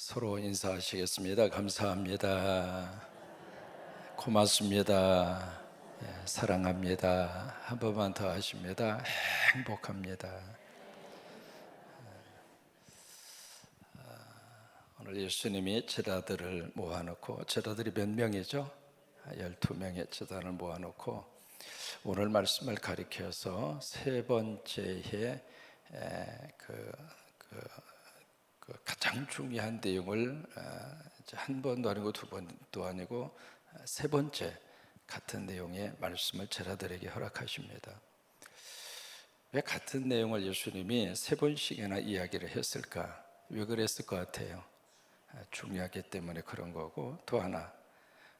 서로 인사하시겠습니다. 감사합니다. 고맙습니다. 사랑합니다. 한 번만 더 하십니다. 행복합니다. 오늘 예수님이 제자들을 모아놓고, 제자들이 몇 명이죠? 12명의 제자를 모아놓고 오늘 말씀을 가리켜서 세 번째의 가장 중요한 내용을 한 번도 아니고 두 번도 아니고 세 번째 같은 내용의 말씀을 제자들에게 허락하십니다. 왜 같은 내용을 예수님이 세 번씩이나 이야기를 했을까? 왜 그랬을 것 같아요? 중요하기 때문에 그런 거고, 또 하나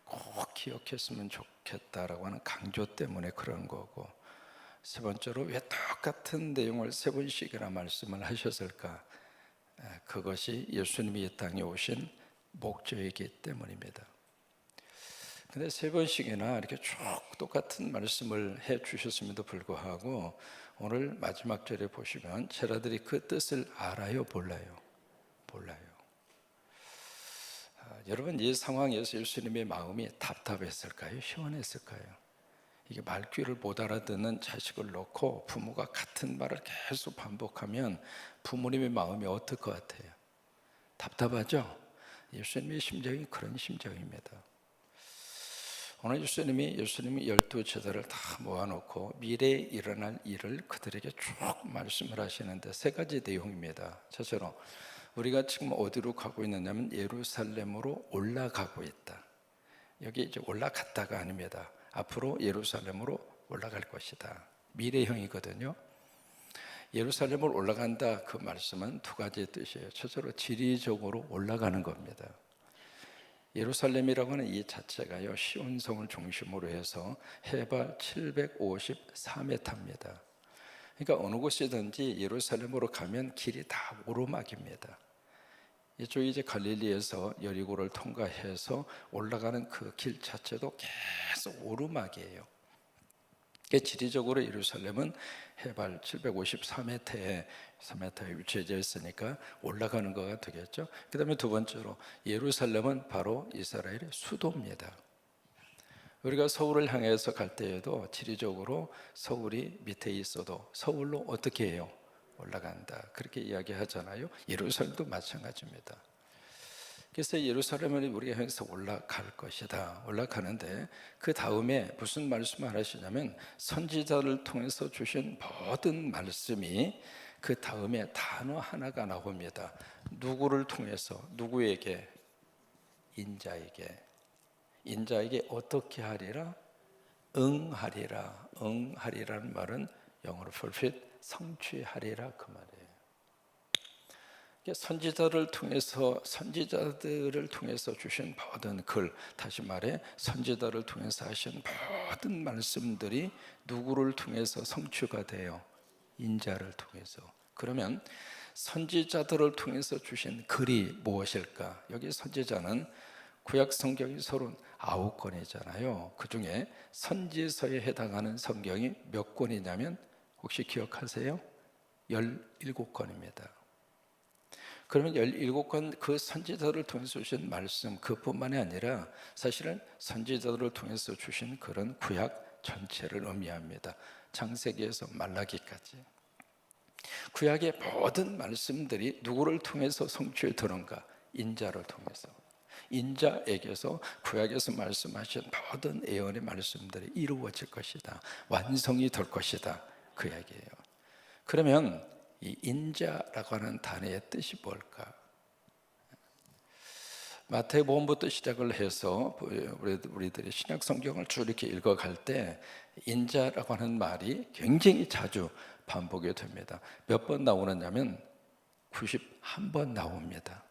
꼭 기억했으면 좋겠다라고 하는 강조 때문에 그런 거고, 세 번째로 왜 똑같은 내용을 세 번씩이나 말씀을 하셨을까? 그것이 예수님이 이 땅에 오신 목적이기 때문입니다. 근데 세 번씩이나 이렇게 쭉 똑같은 말씀을 해 주셨음에도 불구하고 오늘 마지막 절에 보시면 제자들이 그 뜻을 알아요? 몰라요? 몰라요. 여러분, 이 상황에서 예수님의 마음이 답답했을까요? 시원했을까요? 이게 말귀를 못 알아듣는 자식을 놓고 부모가 같은 말을 계속 반복하면 부모님의 마음이 어떨 것 같아요? 답답하죠? 예수님의 심정이 그런 심정입니다. 오늘 예수님이 12 제자를 다 모아놓고 미래에 일어날 일을 그들에게 쭉 말씀을 하시는데 세 가지 내용입니다. 첫째로 우리가 지금 어디로 가고 있느냐면 예루살렘으로 올라가고 있다. 여기 이제 올라갔다가 아닙니다. 앞으로 예루살렘으로 올라갈 것이다. 미래형이거든요. 예루살렘으로 올라간다, 그 말씀은 두 가지의 뜻이에요. 첫째로 지리적으로 올라가는 겁니다. 예루살렘이라고 하는 이 자체가요, 시온성을 중심으로 해서 해발 754m입니다. 그러니까 어느 곳이든지 예루살렘으로 가면 길이 다 오르막입니다. 이쪽이 이제 갈릴리에서 여리고를 통과해서 올라가는 그 길 자체도 계속 오르막이에요. 지리적으로 예루살렘은 해발 754m에 위치해 있으니까 올라가는 거가 되겠죠. 그 다음에 두 번째로 예루살렘은 바로 이스라엘의 수도입니다. 우리가 서울을 향해서 갈 때에도 지리적으로 서울이 밑에 있어도 서울로 어떻게 해요? 올라간다, 그렇게 이야기하잖아요. 예루살렘도 마찬가지입니다. 그래서 예루살렘을 우리가 향해서 올라갈 것이다. 올라가는데 그 다음에 무슨 말씀을 하시냐면 선지자를 통해서 주신 모든 말씀이 그 다음에 단어 하나가 나옵니다. 누구를 통해서? 누구에게? 인자에게. 인자에게 어떻게 하리라? 응하리라. 응하리라는 말은 영어로 fulfill, 성취하리라, 그 말이에요. 선지자들을 통해서 주신 모든 글, 다시 말해 선지자를 통해서 하신 모든 말씀들이 누구를 통해서 성취가 돼요? 인자를 통해서. 그러면 선지자들을 통해서 주신 글이 무엇일까? 여기 선지자는 구약 성경이 39권이잖아요. 그 중에 선지서에 해당하는 성경이 몇 권이냐면 혹시 기억하세요? 17권입니다. 그러면 17권 그 선지자들을 통해서 주신 말씀, 그뿐만이 아니라 사실은 선지자들을 통해서 주신 그런 구약 전체를 의미합니다. 창세기에서 말라기까지. 구약의 모든 말씀들이 누구를 통해서 성취되는가? 인자를 통해서. 인자에게서 구약에서 말씀하신 모든 예언의 말씀들이 이루어질 것이다. 완성이 될 것이다. 그 이야기예요. 그러면 이 인자라고 하는 단어의 뜻이 뭘까? 마태복음부터 시작을 해서 우리들이 신약 성경을 쭉 이렇게 읽어갈 때 인자라고 하는 말이 굉장히 자주 반복이 됩니다. 몇 번 나오느냐면 91번 나옵니다.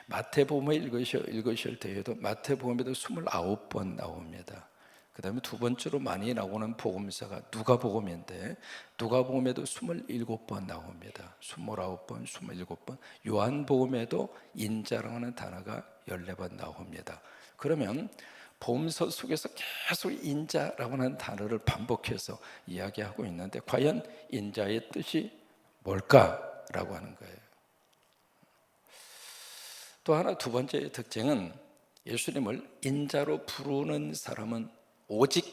마태복음을 읽으실 때에도 마태복음에도 29번 나옵니다. 그 다음에 두 번째로 많이 나오는 복음서가 누가복음인데 누가복음에도 27번 나옵니다. 29번, 27번. 요한복음에도 인자라고 하는 단어가 14번 나옵니다. 그러면 복음서 속에서 계속 인자라고 하는 단어를 반복해서 이야기하고 있는데 과연 인자의 뜻이 뭘까라고 하는 거예요. 또 하나 두 번째 특징은 예수님을 인자로 부르는 사람은 오직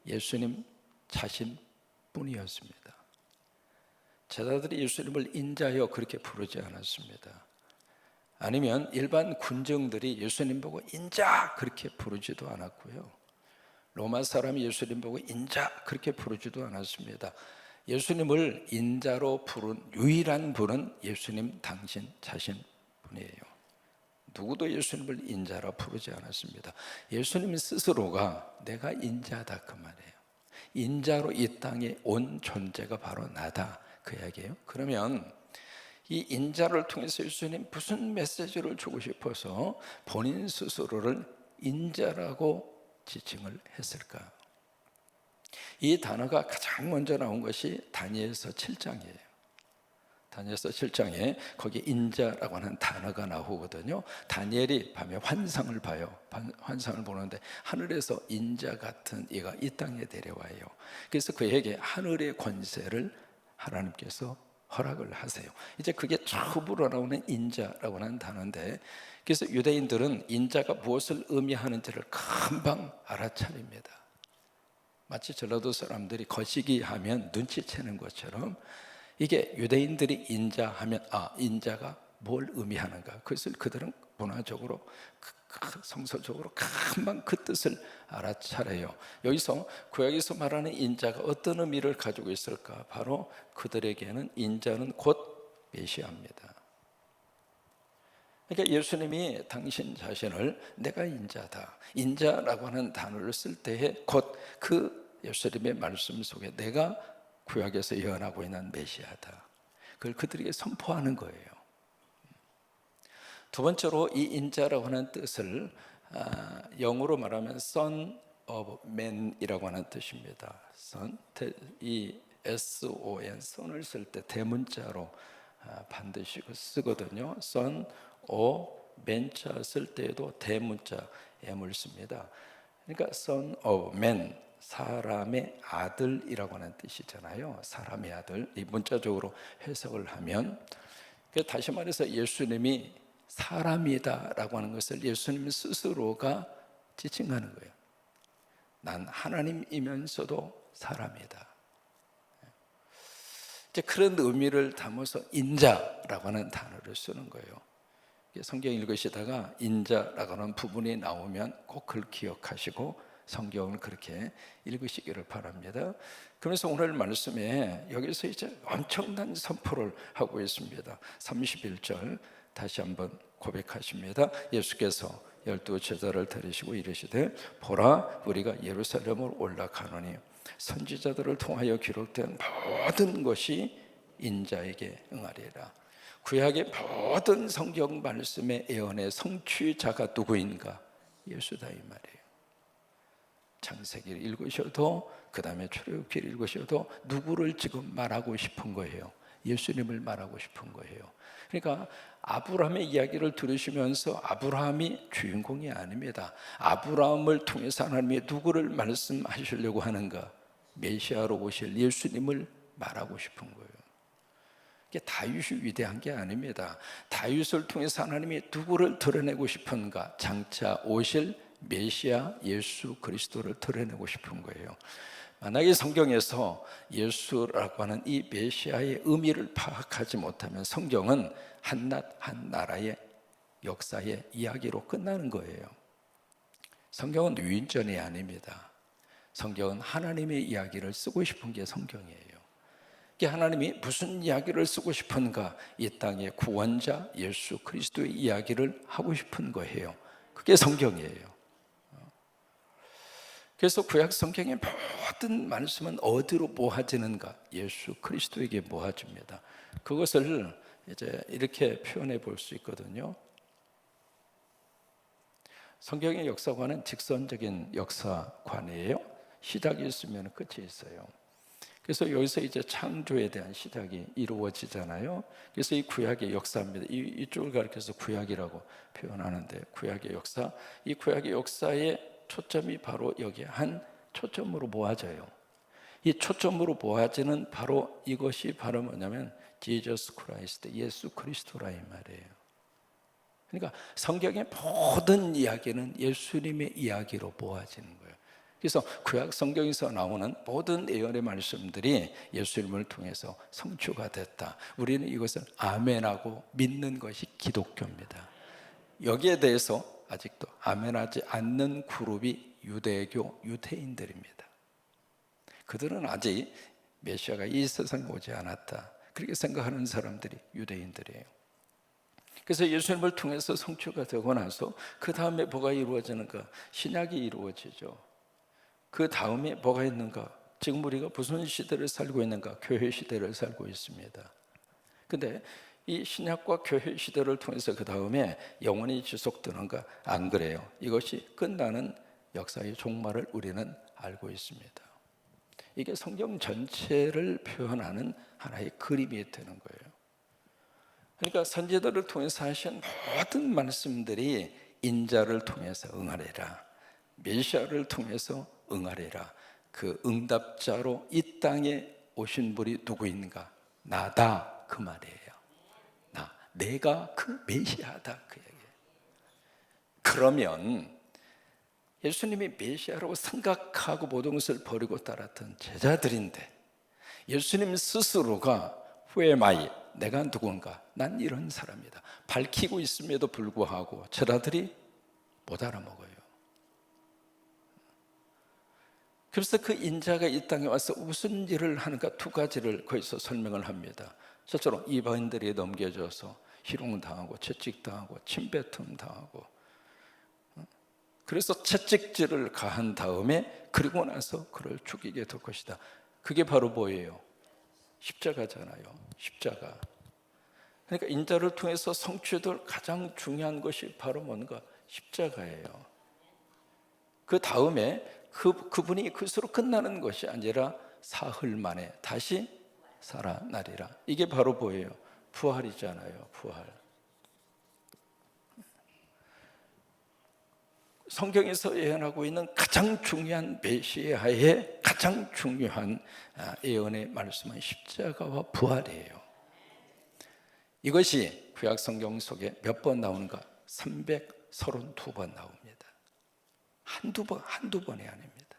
예수님 자신뿐이었습니다. 제자들이 예수님을 인자여 그렇게 부르지 않았습니다. 아니면 일반 군정들이 예수님 보고 인자 그렇게 부르지도 않았고요. 로마 사람이 예수님 보고 인자 그렇게 부르지도 않았습니다. 예수님을 인자로 부른 유일한 분은 예수님 당신 자신뿐이에요. 누구도 예수님을 인자라 부르지 않았습니다. 예수님 스스로가 내가 인자다 그 말이에요. 인자로 이 땅에 온 존재가 바로 나다 그 이야기예요. 그러면 이 인자를 통해서 예수님 무슨 메시지를 주고 싶어서 본인 스스로를 인자라고 지칭을 했을까? 이 단어가 가장 먼저 나온 것이 다니엘서 7장이에요. 다니엘서 7장에 거기 인자라고 하는 단어가 나오거든요. 다니엘이 밤에 환상을 봐요. 환상을 보는데 하늘에서 인자 같은 이가 이 땅에 내려와요. 그래서 그에게 하늘의 권세를 하나님께서 허락을 하세요. 이제 그게 처음으로 나오는 인자라고 하는 단어인데, 그래서 유대인들은 인자가 무엇을 의미하는지를 금방 알아차립니다. 마치 전라도 사람들이 거시기 하면 눈치채는 것처럼 이게 유대인들이 인자하면 인자가 뭘 의미하는가, 그것을 그들은 문화적으로 성서적으로 금방 그 뜻을 알아차려요. 여기서 구약에서 말하는 인자가 어떤 의미를 가지고 있을까? 바로 그들에게는 인자는 곧 메시아입니다. 그러니까 예수님이 당신 자신을 내가 인자다, 인자라고 하는 단어를 쓸 때에 곧 그 예수님의 말씀 속에 내가 구약에서 예언하고 있는 메시아다, 그걸 그들에게 선포하는 거예요. 두 번째로 이 인자라고 하는 뜻을 영어로 말하면 Son of Man이라고 하는 뜻입니다. Son, 이 S-O-N, son을 쓸 때 대문자로 반드시 쓰거든요. Son of Man자 쓸 때에도 대문자 M을 씁니다. 그러니까 Son of Man, 사람의 아들이라고 하는 뜻이잖아요. 사람의 아들. 이 문자적으로 해석을 하면, 다시 말해서 예수님이 사람이다라고 하는 것을 예수님 스스로가 지칭하는 거예요. 난 하나님이면서도 사람이다. 이제 그런 의미를 담아서 인자라고 하는 단어를 쓰는 거예요. 성경 읽으시다가 인자라고 하는 부분이 나오면 꼭 그걸 기억하시고 성경을 그렇게 읽으시기를 바랍니다. 그래서 오늘 말씀에 여기서 이제 엄청난 선포를 하고 있습니다. 31절 다시 한번 고백하십니다. 예수께서 12 제자를 데리시고 이르시되 보라 우리가 예루살렘으로 올라가노니 선지자들을 통하여 기록된 모든 것이 인자에게 응하리라. 구약의 모든 성경 말씀의 예언의 성취자가 누구인가? 예수다 이 말이에요. 창세기를 읽으셔도 그 다음에 출애굽기를 읽으셔도 누구를 지금 말하고 싶은 거예요? 예수님을 말하고 싶은 거예요. 그러니까 아브라함의 이야기를 들으시면서 아브라함이 주인공이 아닙니다. 아브라함을 통해서 하나님이 누구를 말씀하시려고 하는가? 메시아로 오실 예수님을 말하고 싶은 거예요. 이게 다윗이 위대한 게 아닙니다. 다윗을 통해서 하나님이 누구를 드러내고 싶은가? 장차 오실 메시아 예수 그리스도를 드러내고 싶은 거예요. 만약에 성경에서 예수라고 하는 이 메시아의 의미를 파악하지 못하면 성경은 한낱 한 나라의 역사의 이야기로 끝나는 거예요. 성경은 위인전이 아닙니다. 성경은 하나님의 이야기를 쓰고 싶은 게 성경이에요. 하나님이 무슨 이야기를 쓰고 싶은가? 이 땅의 구원자 예수 그리스도의 이야기를 하고 싶은 거예요. 그게 성경이에요. 그래서 구약 성경의 모든 말씀은 어디로 모아지는가? 예수 그리스도에게 모아집니다. 그것을 이제 이렇게 표현해 볼 수 있거든요. 성경의 역사관은 직선적인 역사관이에요. 시작이 있으면 끝이 있어요. 그래서 여기서 이제 창조에 대한 시작이 이루어지잖아요. 그래서 이 구약의 역사입니다. 이쪽을 가리켜서 구약이라고 표현하는데, 구약의 역사, 이 구약의 역사의 초점이 바로 여기에 한 초점으로 모아져요. 이 초점으로 모아지는 바로 이것이 바로 뭐냐면 Jesus Christ, 예수 그리스도라 이 말이에요. 그러니까 성경의 모든 이야기는 예수님의 이야기로 모아지는 거예요. 그래서 구약 성경에서 나오는 모든 예언의 말씀들이 예수님을 통해서 성취가 됐다. 우리는 이것을 아멘하고 믿는 것이 기독교입니다. 여기에 대해서 아직도 아멘하지 않는 그룹이 유대교 유대인들입니다. 그들은 아직 메시아가 이 세상에 오지 않았다, 그렇게 생각하는 사람들이 유대인들이에요. 그래서 예수님을 통해서 성취가 되고 나서 그 다음에 뭐가 이루어지는가? 신약이 이루어지죠. 그 다음에 뭐가 있는가? 지금 우리가 무슨 시대를 살고 있는가? 교회 시대를 살고 있습니다. 근데 이 신약과 교회 시대를 통해서 그 다음에 영원히 지속되는가? 안 그래요. 이것이 끝나는 역사의 종말을 우리는 알고 있습니다. 이게 성경 전체를 표현하는 하나의 그림이 되는 거예요. 그러니까 선지자들을 통해서 하신 모든 말씀들이 인자를 통해서 응하리라, 메시아를 통해서 응하리라. 그 응답자로 이 땅에 오신 분이 누구인가? 나다, 그 말이에요. 내가 그 메시아다, 그 얘기예요. 그러면 예수님이 메시아라고 생각하고 모든 것을 버리고 따랐던 제자들인데, 예수님 스스로가 Who am I? 내가 누군가? 난 이런 사람이다 밝히고 있음에도 불구하고 제자들이 못 알아먹어요. 그래서 그 인자가 이 땅에 와서 무슨 일을 하는가? 두 가지를 거기서 설명을 합니다. 첫째로 이방인들이 넘겨져서 희롱당하고 채찍당하고 침뱉음당하고, 그래서 채찍질을 가한 다음에 그리고 나서 그를 죽이게 될 것이다. 그게 바로 뭐예요? 십자가잖아요. 십자가. 그러니까 인자를 통해서 성취될 가장 중요한 것이 바로 뭔가? 십자가예요. 그 다음에 그분이 그것으로 끝나는 것이 아니라 사흘 만에 다시 살아나리라. 이게 바로 뭐예요? 부활이잖아요. 부활. 성경에서 예언하고 있는 가장 중요한 메시아의 가장 중요한 예언의 말씀은 십자가와 부활이에요. 이것이 구약 성경 속에 몇 번 나오는가? 332번 나옵니다. 한두 번이 아닙니다.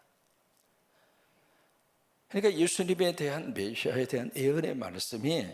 그러니까 예수님에 대한, 메시아에 대한 예언의 말씀이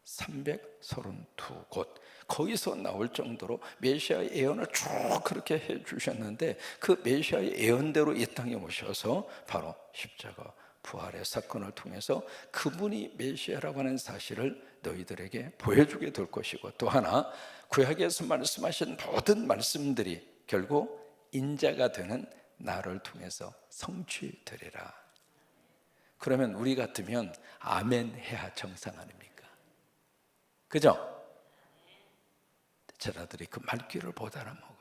332곳, 거기서 나올 정도로 메시아의 예언을 쭉 그렇게 해주셨는데, 그 메시아의 예언대로 이 땅에 오셔서 바로 십자가 부활의 사건을 통해서 그분이 메시아라고 하는 사실을 너희들에게 보여주게 될 것이고, 또 하나 구약에서 말씀하신 모든 말씀들이 결국 인자가 되는 나를 통해서 성취되리라. 그러면 우리 같으면 아멘 해야 정상 아닙니까? 그죠? 제자들이 그 말귀를 못 알아먹어요.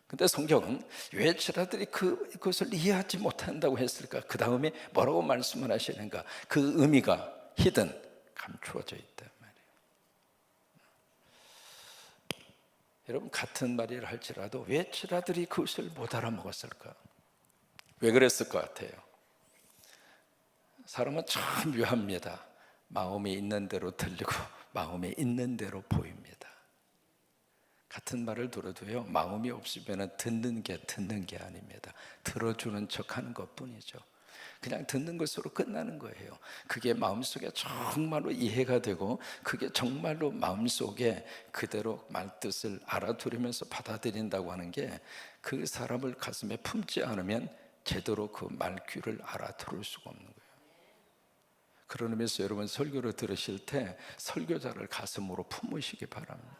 근데 성경은 왜 제자들이 그것을 이해하지 못한다고 했을까? 그 다음에 뭐라고 말씀을 하시는가? 그 의미가 히든, 감추어져 있단 말이에요. 여러분, 같은 말을 할지라도 왜 제자들이 그것을 못 알아먹었을까? 왜 그랬을 것 같아요? 사람은 참 묘합니다. 마음이 있는 대로 들리고 마음에 있는 대로 보입니다. 같은 말을 들어도요, 마음이 없으면 듣는 게 아닙니다. 들어주는 척하는 것뿐이죠. 그냥 듣는 것으로 끝나는 거예요. 그게 마음속에 정말로 이해가 되고 그게 정말로 마음속에 그대로 말뜻을 알아들으면서 받아들인다고 하는 게, 그 사람을 가슴에 품지 않으면 제대로 그 말귀를 알아들을 수가 없는 거예요. 그런 의미에서 여러분, 설교를 들으실 때 설교자를 가슴으로 품으시기 바랍니다.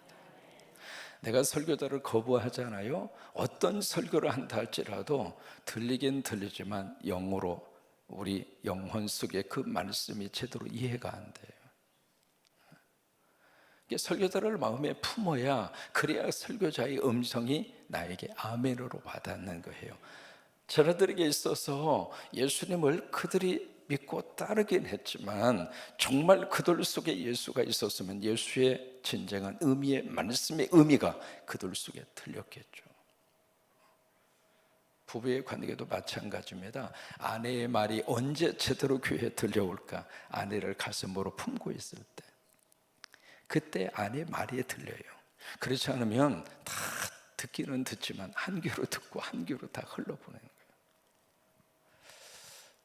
내가 설교자를 거부하잖아요. 어떤 설교를 한다 할지라도 들리긴 들리지만 영으로, 우리 영혼 속에 그 말씀이 제대로 이해가 안 돼요. 설교자를 마음에 품어야, 그래야 설교자의 음성이 나에게 아멘으로 와닿는 거예요. 제자들에게 있어서 예수님을 그들이 믿고 따르긴 했지만, 정말 그들 속에 예수가 있었으면 예수의 진정한 의미의, 말씀의 의미가 그들 속에 들렸겠죠. 부부의 관계도 마찬가지입니다. 아내의 말이 언제 제대로 귀에 들려올까? 아내를 가슴으로 품고 있을 때, 그때 아내의 말이 들려요. 그렇지 않으면 다 듣기는 듣지만 한 귀로 듣고 한 귀로 다 흘러보내는 거예요.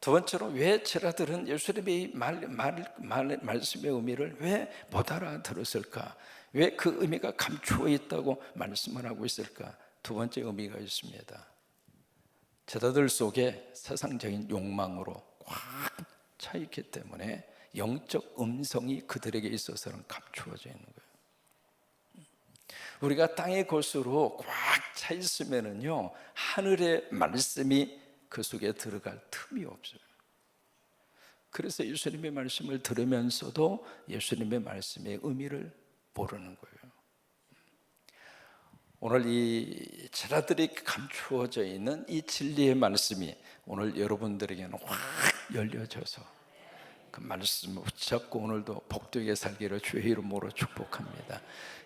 두 번째로, 왜 제자들은 예수님의 말씀의 의미를 왜 못 알아들었을까? 왜 그 의미가 감추어 있다고 말씀을 하고 있을까? 두 번째 의미가 있습니다. 제자들 속에 세상적인 욕망으로 꽉 차 있기 때문에 영적 음성이 그들에게 있어서는 감추어져 있는 거예요. 우리가 땅의 것으로 꽉 차 있으면은요, 하늘의 말씀이 그 속에 들어갈 틈이 없어요. 그래서 예수님의 말씀을 들으면서도 예수님의 말씀의 의미를 모르는 거예요. 오늘 이 제자들이 감추어져 있는 이 진리의 말씀이 오늘 여러분들에게는 확 열려져서 그 말씀을 붙잡고 오늘도 복되게 살기를 주의 이름으로 축복합니다.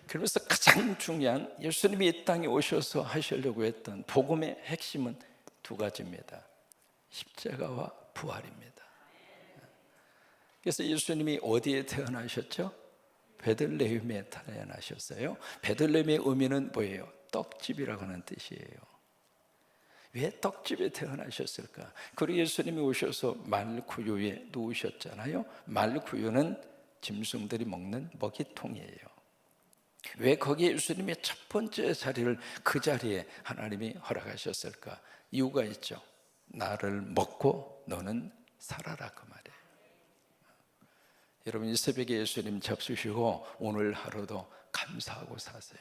그래서 가장 중요한, 예수님이 이 땅에 오셔서 하시려고 했던 복음의 핵심은 두 가지입니다. 십자가와 부활입니다. 그래서 예수님이 어디에 태어나셨죠? 베들레헴에 태어나셨어요. 베들레헴의 의미는 뭐예요? 떡집이라고 하는 뜻이에요. 왜 떡집에 태어나셨을까? 그리고 예수님이 오셔서 말구유에 누우셨잖아요. 말구유는 짐승들이 먹는 먹이통이에요. 왜 거기에 예수님의 첫 번째 자리를, 그 자리에 하나님이 허락하셨을까? 이유가 있죠. 나를 먹고 너는 살아라, 그 말이에요. 여러분, 이 새벽에 예수님 잡수시고 오늘 하루도 감사하고 사세요.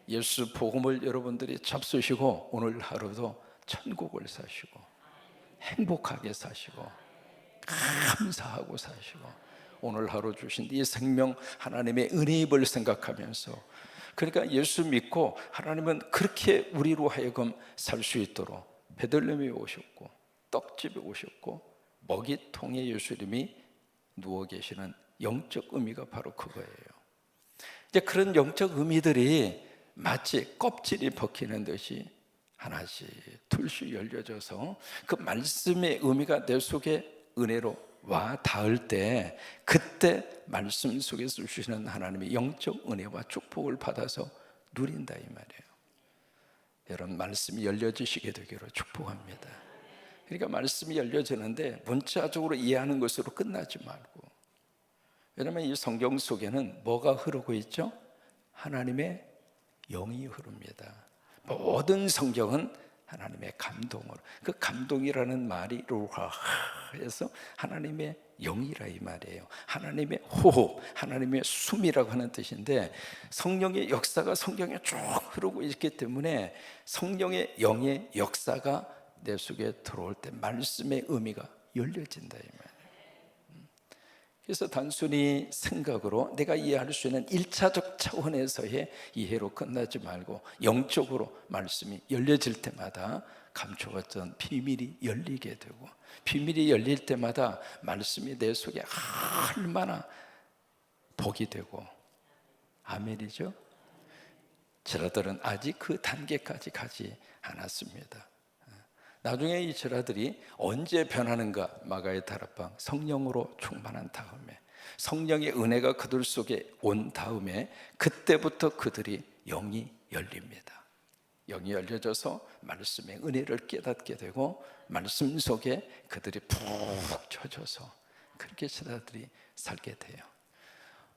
예수 복음을 여러분들이 잡수시고 오늘 하루도 천국을 사시고 행복하게 사시고 감사하고 사시고, 오늘 하루 주신 이 생명 하나님의 은혜입을 생각하면서, 그러니까 예수 믿고 하나님은 그렇게 우리로 하여금 살 수 있도록 베들레헴에 오셨고 떡집에 오셨고 먹이통에 예수님이 누워 계시는 영적 의미가 바로 그거예요. 이제 그런 영적 의미들이 마치 껍질이 벗기는 듯이 하나씩 둘씩 열려져서 그 말씀의 의미가 내 속에 은혜로 와 닿을 때, 그때 말씀 속에서 주시는 하나님의 영적 은혜와 축복을 받아서 누린다, 이 말이에요. 여러분, 말씀이 열려지시게 되기로 축복합니다. 그러니까 말씀이 열려지는데 문자적으로 이해하는 것으로 끝나지 말고, 왜냐하면 이 성경 속에는 뭐가 흐르고 있죠? 하나님의 영이 흐릅니다. 모든 성경은 하나님의 감동으로, 그 감동이라는 말이 루하에서 하나님의 영이라 이 말이에요. 하나님의 호흡, 하나님의 숨이라고 하는 뜻인데, 성령의 역사가 성경에 쭉 흐르고 있기 때문에 성령의 영의 역사가 내 속에 들어올 때 말씀의 의미가 열려진다, 이 말이에요. 그래서 단순히 생각으로 내가 이해할 수 있는 1차적 차원에서의 이해로 끝나지 말고 영적으로 말씀이 열려질 때마다 감추었던 비밀이 열리게 되고, 비밀이 열릴 때마다 말씀이 내 속에 얼마나 복이 되고, 아멘이죠? 제자들은 아직 그 단계까지 가지 않았습니다. 나중에 이 제자들이 언제 변하는가? 마가의 다락방, 성령으로 충만한 다음에, 성령의 은혜가 그들 속에 온 다음에, 그때부터 그들이 영이 열립니다. 영이 열려져서 말씀의 은혜를 깨닫게 되고 말씀 속에 그들이 푹 젖어서 그렇게 제자들이 살게 돼요.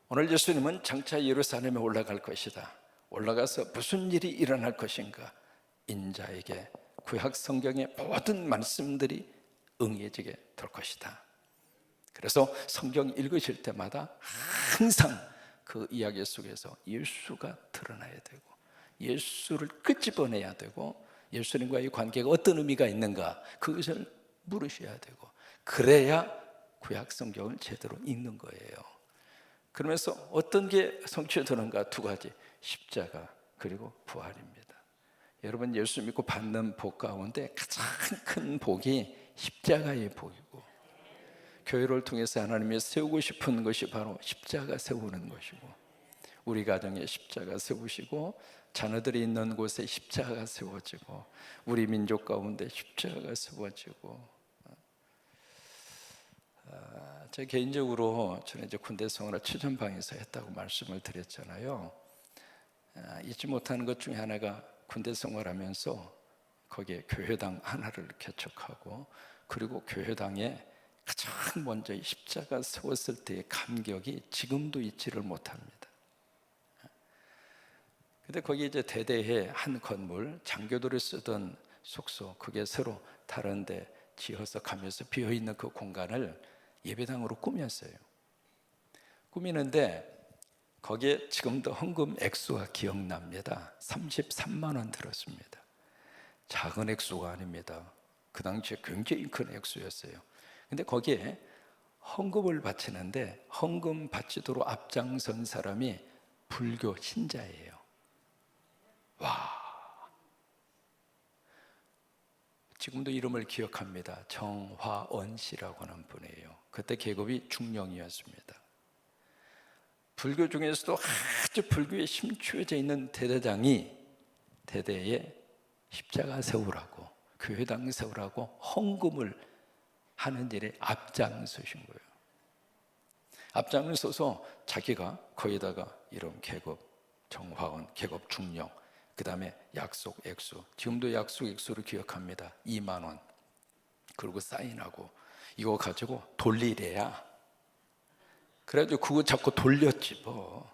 오늘 예수님은 장차 예루살렘에 올라갈 것이다. 올라가서 무슨 일이 일어날 것인가? 인자에게 구약 성경의 모든 말씀들이 응해지게 될 것이다. 그래서 성경 읽으실 때마다 항상 그 이야기 속에서 예수가 드러나야 되고, 예수를 끄집어내야 되고, 예수님과의 관계가 어떤 의미가 있는가, 그것을 물으셔야 되고, 그래야 구약 성경을 제대로 읽는 거예요. 그러면서 어떤 게 성취되는가? 두 가지, 십자가 그리고 부활입니다. 여러분, 예수 믿고 받는 복 가운데 가장 큰 복이 십자가의 복이고, 교회를 통해서 하나님이 세우고 싶은 것이 바로 십자가 세우는 것이고, 우리 가정에 십자가 세우시고, 자녀들이 있는 곳에 십자가가 세워지고, 우리 민족 가운데 십자가가 세워지고. 제 개인적으로 저는 이제 군대 생활을 최전방에서 했다고 말씀을 드렸잖아요. 잊지 못하는 것 중에 하나가 군대 생활하면서 거기에 교회당 하나를 개척하고, 그리고 교회당에 가장 먼저 십자가 세웠을 때의 감격이 지금도 잊지를 못합니다. 근데 거기 이제 대대에 한 건물, 장교들이 쓰던 숙소, 그게 새로 다른 데 지어서 가면서 비어있는 그 공간을 예배당으로 꾸몄어요. 꾸미는데 거기에 지금도 헌금 액수가 기억납니다. 33만 원 들었습니다. 작은 액수가 아닙니다. 그 당시에 굉장히 큰 액수였어요. 근데 거기에 헌금을 바치는데 헌금 바치도록 앞장선 사람이 불교 신자예요. 와, 지금도 이름을 기억합니다. 정화원 씨라고 하는 분이에요. 그때 계급이 중령이었습니다. 불교 중에서도 아주 불교에 심취해져 있는 대대장이 대대에 십자가 세우라고, 교회당 세우라고 헌금을 하는 일에 앞장서신 거예요. 앞장을 서서 자기가 거기다가 이런 계급 정화원, 계급 중령, 그 다음에 약속 액수, 지금도 약속 액수를 기억합니다. 2만 원. 그리고 사인하고 이거 가지고 돌리래야. 그래가지고 그거 자꾸 돌렸지 뭐.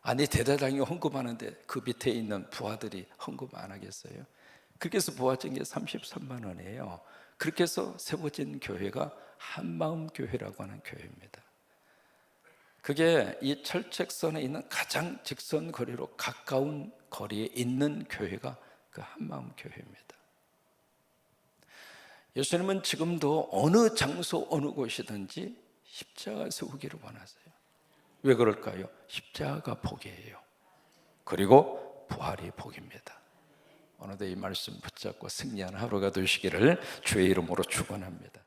아니 대대장이 헌금하는데 그 밑에 있는 부하들이 헌금 안 하겠어요? 그렇게 해서 부하적인 게 33만 원이에요. 그렇게 해서 세워진 교회가 한마음교회라고 하는 교회입니다. 그게 이 철책선에 있는 가장 직선 거리로 가까운 거리에 있는 교회가 그 한마음교회입니다. 예수님은 지금도 어느 장소 어느 곳이든지 십자가 세우기를 원하세요. 왜 그럴까요? 십자가가 복이에요. 그리고 부활이 복입니다. 오늘도 이 말씀 붙잡고 승리하는 하루가 되시기를 주의 이름으로 축원합니다.